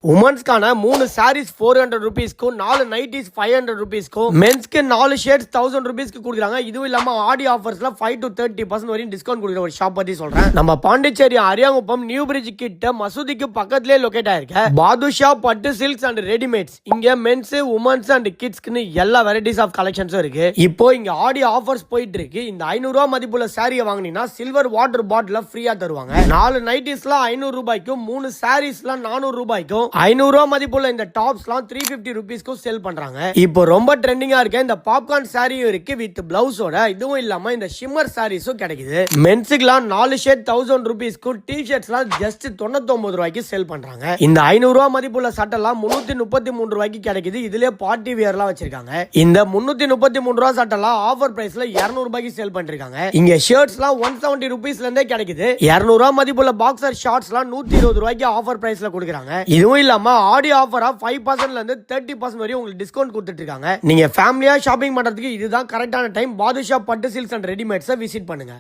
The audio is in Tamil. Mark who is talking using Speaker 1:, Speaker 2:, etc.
Speaker 1: உமன்ஸ்க்கான 3 சாரீஸ் 400 ருபீஸ்க்கும் 4 நைட்டிஸ் 500 ருபீஸ்க்கும் மென்ஸ்க்கு 4 ஷேர்ட்ஸ் 1000 ருபீஸ்க்கு கொடுக்குறாங்க. இதுவும் இல்லாம ஆடி ஆஃபர்ஸ்ல 5 to 30% வரையும் டிஸ்கவுண்ட் கொடுக்குற ஒரு ஷாப் பத்தி சொல்றேன். நம்ம பாண்டிச்சேரி அரியாங்குப்பம் நியூ பிரிட்ஜ் கிட்ட மசூதிக்கு பக்கத்திலே லொகேட் ஆயிருக்க பாதுஷா பட்டு சில்க்ஸ் அண்ட் ரெடிமேட்ஸ். இங்க மென்ஸ் உமன்ஸ் அண்ட் கிட்ஸ்க்குன்னு எல்லா வெரைட்டிஸ் ஆஃப் கலெக்ஷன்ஸும் இருக்கு. இப்போ இங்க ஆடி ஆஃபர்ஸ் போயிட்டு இருக்கு. இந்த 500 ரூபாய் மதிப்புள்ள சாரியை வாங்கினீங்கன்னா சில்வர் வாட்டர் பாட்டில ஃப்ரீயா தருவாங்க. 4 நைட்டிஸ்ல 500 ரூபாய்க்கும் 3 சாரீஸ்ல 400 ரூபாய்க்கும் 500 ரூபாய் மதிப்புள்ள இந்த டாப்ஸ்லாம் 350 ருபீஸ்க்கு செல் பண்றாங்க. இப்போ ரொம்ப ட்ரெண்டிங்கா இருக்க இந்த பாப்கார்ன் சாரியும் இருக்கு வித் பிளவுஸோட. இதுவும் இல்லாம இந்த ஷிம்மர் சாரீஸும் கிடைக்குது. மென்ஸுக்குலாம் 4 ஷர்ட் 1000 ருபீஸ்க்கும் டி ஷர்ட்ஸ்லாம் ஜஸ்ட் 99 ரூபாய்க்கு செல் பண்றாங்க. இந்த 500 ரூபாய் மதிப்புள்ள சட்டெல்லாம் 333 ரூபாய்க்கு கிடைக்குது. இதுல பார்ட்டி வியர்லாம் வச்சிருக்காங்க. இந்த 333 ரூபாய் சட்டெல்லாம் ஆஃபர் பிரைஸ்ல 200 ரூபாய்க்கு செல் பண்றாங்க. இங்க ஷர்ட்ஸ்லாம் 170 ருபீஸ்ல இருந்தே கிடைக்குது. 200 ரூபாய் மதிப்புள்ள பாக்ஸர் ஷார்ட்ஸ்லாம் 120 ரூபாய்க்கு ஆஃபர் பிரைஸ்ல கொடுக்குறாங்க. இதுவும் இல்லாம ஆடி ஆஃபரா 5% ல இருந்து 30% வரை உங்களுக்கு டிஸ்கவுண்ட் கொடுத்துட்டு இருக்காங்க. நீங்க ஃபேமிலியா ஷாப்பிங் பண்றதுக்கு இதுதான் கரெக்டான டைம். பாதுஷா பட்டு சில்க்ஸ் அண்ட் ரெடிமேட்ஸை விசிட் பண்ணுங்க.